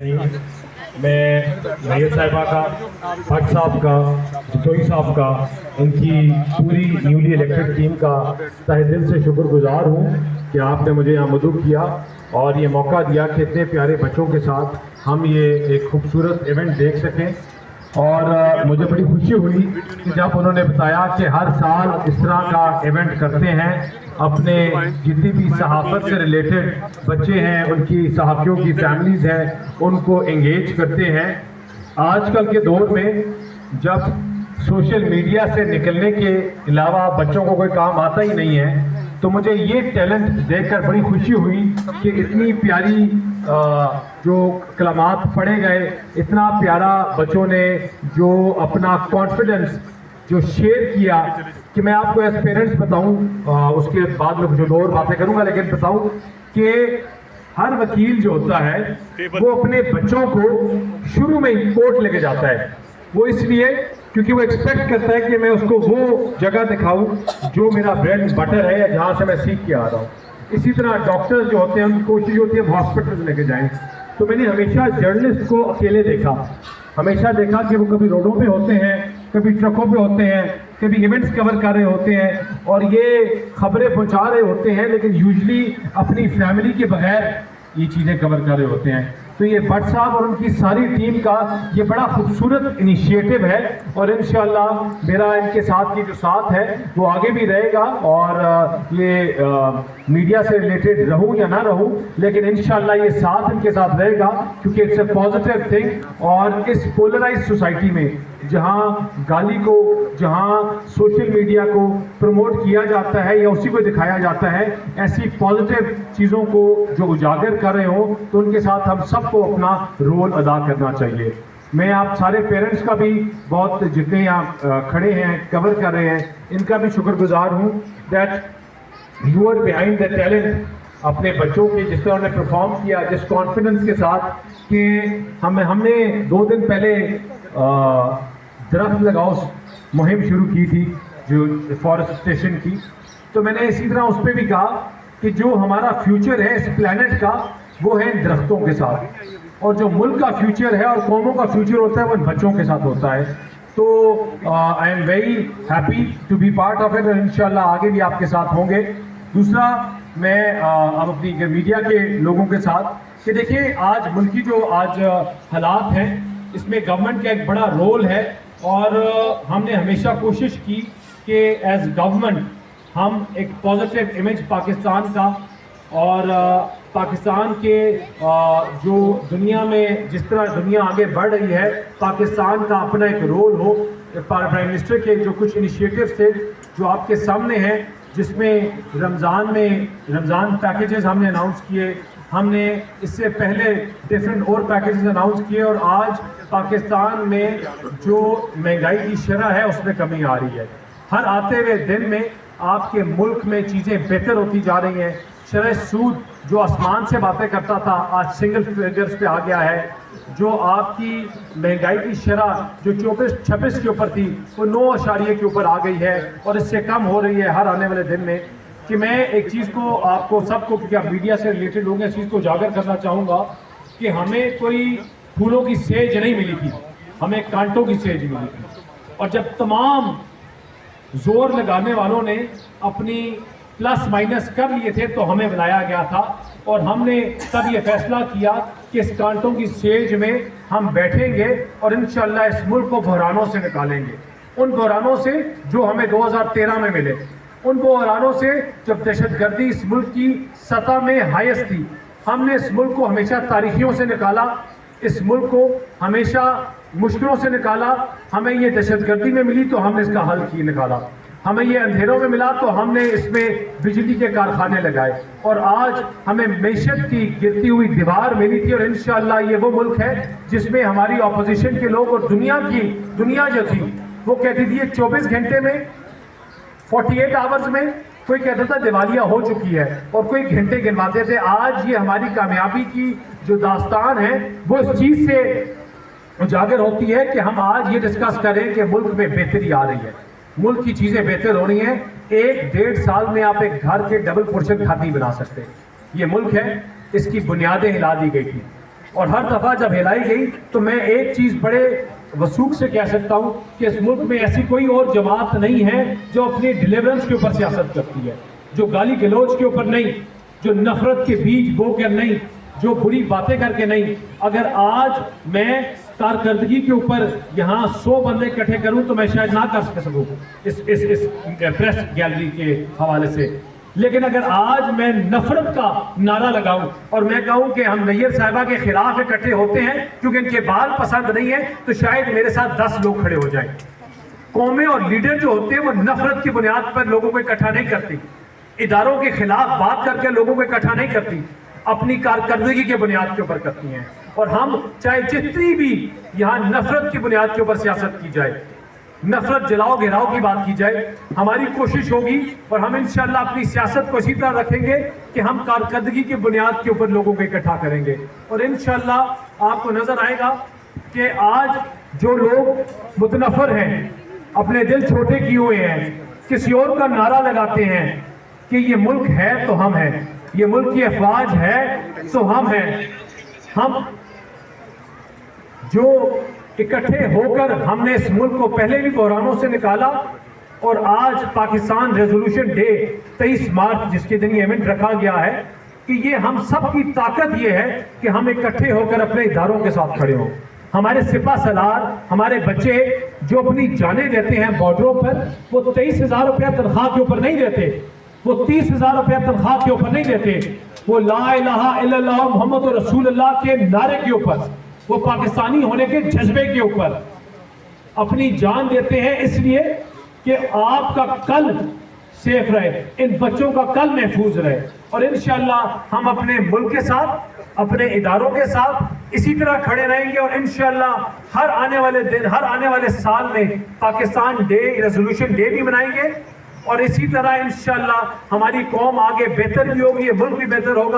میں میت صاحبہ کا، بھٹ صاحب کا، جتوئی صاحب کا، ان کی پوری نیولی الیکٹڈ ٹیم کا تہ دل سے شکر گزار ہوں کہ آپ نے مجھے یہاں مدعو کیا اور یہ موقع دیا کہ اتنے پیارے بچوں کے ساتھ ہم یہ ایک خوبصورت ایونٹ دیکھ سکیں۔ اور مجھے بڑی خوشی ہوئی کہ جب انہوں نے بتایا کہ ہر سال اس طرح کا ایونٹ کرتے ہیں، اپنے جتنی بھی صحافت سے ریلیٹڈ بچے ہیں، ان کی صحافیوں کی فیملیز ہیں، ان کو انگیج کرتے ہیں۔ آج کل کے دور میں جب سوشل میڈیا سے نکلنے کے علاوہ بچوں کو کوئی کام آتا ہی نہیں ہے، تو مجھے یہ ٹیلنٹ دیکھ کر بڑی خوشی ہوئی کہ اتنی پیاری جو کلمات پڑھے گئے، اتنا پیارا بچوں نے جو اپنا کانفیڈنس جو شیئر کیا، کہ میں آپ کو ایز پیرنٹس بتاؤں، اس کے بعد میں کچھ اور باتیں کروں گا، لیکن بتاؤں کہ ہر وکیل جو ہوتا ہے وہ اپنے بچوں کو شروع میں ہی کورٹ لے کے جاتا ہے، وہ اس لیے کیونکہ وہ ایکسپیکٹ کرتا ہے کہ میں اس کو وہ جگہ دکھاؤں جو میرا بریڈ بٹر ہے یا جہاں سے میں سیکھ کے آ رہا ہوں۔ اسی طرح ڈاکٹر جو ہوتے ہیں ان کی کوشش ہوتی ہے ہم ہاسپٹل لے کے جائیں، تو میں نے ہمیشہ جرنلسٹ کو اکیلے دیکھا، ہمیشہ دیکھا کہ وہ کبھی روڈوں پہ ہوتے ہیں، کبھی ٹرکوں پہ ہوتے ہیں، کبھی ایونٹس کور کر رہے ہوتے ہیں اور یہ خبریں پہنچا رہے ہوتے ہیں، لیکن یوزلی اپنی فیملی کے بغیر یہ چیزیں کور کر رہے ہوتے ہیں۔ تو یہ بھٹ صاحب اور ان کی ساری ٹیم کا یہ بڑا خوبصورت انیشیٹو ہے، اور انشاءاللہ میرا ان کے ساتھ کی جو ساتھ ہے وہ آگے بھی رہے گا، اور یہ میڈیا سے ریلیٹڈ رہوں یا نہ رہوں، لیکن انشاءاللہ یہ ساتھ ان کے ساتھ رہے گا، کیونکہ اٹس اے پازیٹیو تھنگ۔ اور اس پولرائز سوسائٹی میں جہاں گالی کو، جہاں سوشل میڈیا کو پروموٹ کیا جاتا ہے یا اسی کو دکھایا جاتا ہے، ایسی پازیٹیو چیزوں کو جو اجاگر کر رہے ہوں تو ان کے ساتھ ہم سب کو اپنا رول ادا کرنا چاہیے۔ میں آپ سارے پیرنٹس کا بھی بہت، جتنے یہاں کھڑے ہیں کور کر رہے ہیں، ان کا بھی شکر گزار ہوں that you are behind the talent. اپنے بچوں کے جس طرح انہوں نے پرفارم کیا، جس کانفیڈنس کے ساتھ کہ ہم نے 2 دن پہلے درخت لگاؤ مہم شروع کی تھی جو فارسٹیشن کی، تو میں نے اسی طرح اس پہ بھی کہا کہ جو ہمارا فیوچر ہے اس پلانٹ کا وہ ہے درختوں کے ساتھ، اور جو ملک کا فیوچر ہے اور قوموں کا فیوچر ہوتا ہے وہ ان بچوں کے ساتھ ہوتا ہے۔ تو I am very happy to be part of it, اور انشاءاللہ آگے بھی آپ کے ساتھ ہوں گے۔ دوسرا، میں اب اپنی میڈیا کے لوگوں کے ساتھ کہ دیکھیں آج ملکی جو آج حالات ہیں اس میں گورنمنٹ کا ایک بڑا رول ہے، اور ہم نے ہمیشہ کوشش کی کہ ایز گورنمنٹ ہم ایک پازیٹیو امیج پاکستان کا، اور پاکستان کے جو دنیا میں جس طرح دنیا آگے بڑھ رہی ہے، پاکستان کا اپنا ایک رول ہو۔ پرائم منسٹر کے جو کچھ انیشیٹوز تھے جو آپ کے سامنے ہیں، جس میں رمضان پیکیجز ہم نے اناؤنس کیے، ہم نے اس سے پہلے ڈیفرنٹ اور پیکیجز اناؤنس کیے، اور آج پاکستان میں جو مہنگائی کی شرح ہے اس میں کمی آ رہی ہے۔ ہر آتے ہوئے دن میں آپ کے ملک میں چیزیں بہتر ہوتی جا رہی ہیں۔ شرح سود جو آسمان سے باتیں کرتا تھا آج سنگل فگرز پہ آ گیا ہے۔ جو آپ کی مہنگائی کی شرح جو 24-26 کے اوپر تھی وہ 9 کے اوپر آ گئی ہے، اور اس سے کم ہو رہی ہے ہر آنے والے دن میں۔ کہ میں ایک چیز کو آپ کو سب کو، کیونکہ آپ میڈیا سے ریلیٹڈ لوگ ہیں، اس چیز کو اجاگر کرنا چاہوں گا کہ ہمیں کوئی پھولوں کی سیج نہیں ملی تھی، ہمیں کانٹوں کی سیج ملی تھی، اور جب تمام زور لگانے والوں نے اپنی پلس مائنس کر لیے تھے تو ہمیں بلایا گیا تھا، اور ہم نے تب یہ فیصلہ کیا کہ اس کانٹوں کی سیج میں ہم بیٹھیں گے اور انشاءاللہ اس ملک کو بحرانوں سے نکالیں گے، ان بحرانوں سے جو ہمیں 2013 میں ملے، ان بحرانوں سے جب دہشت گردی اس ملک کی سطح میں ہائیسٹ تھی۔ ہم نے اس ملک کو ہمیشہ تاریخیوں سے نکالا، اس ملک کو ہمیشہ مشکلوں سے نکالا۔ ہمیں یہ دہشت گردی میں ملی تو ہم نے اس کا حل کی نکالا، ہمیں یہ اندھیروں میں ملا تو ہم نے اس میں بجلی کے کارخانے لگائے، اور آج ہمیں معیشت کی گرتی ہوئی دیوار ملی تھی، اور انشاءاللہ یہ وہ ملک ہے جس میں ہماری اپوزیشن کے لوگ اور دنیا جو تھی وہ کہتی تھی یہ 24 گھنٹے میں 48 آورز میں، کوئی کہتا تھا دیوالیہ ہو چکی ہے، اور کوئی گھنٹے گنواتے تھے۔ آج یہ ہماری کامیابی کی جو داستان ہے وہ اس چیز سے اجاگر ہوتی ہے کہ ہم آج یہ ڈسکس کریں کہ ملک میں بہتری آ رہی ہے، ملک کی چیزیں بہتر ہو رہی ہیں۔ 1-1.5 سال میں آپ ایک گھر کے ڈبل پورشن کھاتی بنا سکتے ہیں۔ یہ ملک ہے، اس کی بنیادیں ہلا دی گئی تھی، اور ہر دفعہ جب ہلائی گئی تو میں ایک چیز بڑے وثوق سے کہہ سکتا ہوں کہ اس ملک میں ایسی کوئی اور جماعت نہیں ہے جو اپنی ڈیلیورنس کے اوپر سیاست کرتی ہے، جو گالی گلوچ کے اوپر نہیں، جو نفرت کے بیج بو کر نہیں، جو بری باتیں کر کے نہیں۔ اگر آج میں کارکردگی کے اوپر یہاں 100 بندے اکٹھے کروں تو میں شاید نہ کر سکوں اس پریس گیلری کے حوالے سے، لیکن اگر آج میں نفرت کا نعرہ لگاؤں اور میں کہوں کہ ہم نیئر صاحبہ کے خلاف اکٹھے ہوتے ہیں کیونکہ ان کے بال پسند نہیں ہیں، تو شاید میرے ساتھ 10 لوگ کھڑے ہو جائیں۔ قومیں اور لیڈر جو ہوتے ہیں وہ نفرت کی بنیاد پر لوگوں کو اکٹھا نہیں کرتی، اداروں کے خلاف بات کر کے لوگوں کو اکٹھا نہیں کرتی، اپنی کارکردگی کے بنیاد کے اوپر کرتی ہیں۔ اور ہم چاہے جتنی بھی یہاں نفرت کی بنیاد کے اوپر سیاست کی جائے، نفرت جلاؤ گھیراؤ کی بات کی جائے، ہماری کوشش ہوگی اور ہم انشاءاللہ اپنی سیاست کو اسی طرح رکھیں گے کہ ہم کارکردگی کی بنیاد کے اوپر لوگوں کو اکٹھا کریں گے۔ اور انشاءاللہ آپ کو نظر آئے گا کہ آج جو لوگ متنفر ہیں، اپنے دل چھوٹے کیے ہوئے ہیں، کسی اور کا نعرہ لگاتے ہیں کہ یہ ملک ہے تو ہم ہیں، یہ ملک کی افواج ہے تو ہم ہیں، ہم جو اکٹھے ہو کر ہم نے اس ملک کو پہلے بھی بحرانوں سے نکالا، اور آج پاکستان ریزولوشن ڈے 23 مارچ جس کے دن یہ ایونٹ رکھا گیا ہے کہ یہ ہم سب کی طاقت یہ ہے کہ ہم اکٹھے ہو کر اپنے اداروں کے ساتھ کھڑے ہوں۔ ہمارے سپاہ سالار، ہمارے بچے جو اپنی جانیں دیتے ہیں بارڈروں پر، وہ 23,000 روپیہ تنخواہ کے اوپر نہیں دیتے، وہ 30,000 روپیہ تنخواہ کے اوپر نہیں دیتے، وہ لا الہ الا اللہ محمد رسول اللہ کے نعرے کے اوپر، وہ پاکستانی ہونے کے جذبے کے اوپر اپنی جان دیتے ہیں، اس لیے کہ آپ کا کل سیف رہے، ان بچوں کا کل محفوظ رہے۔ اور انشاءاللہ ہم اپنے ملک کے ساتھ، اپنے اداروں کے ساتھ اسی طرح کھڑے رہیں گے، اور انشاءاللہ ہر آنے والے دن، ہر آنے والے سال میں پاکستان ڈے، ریزولوشن ڈے بھی منائیں گے، اور اسی طرح انشاءاللہ ہماری قوم آگے بہتر بھی ہوگی، یہ ملک بھی بہتر ہوگا۔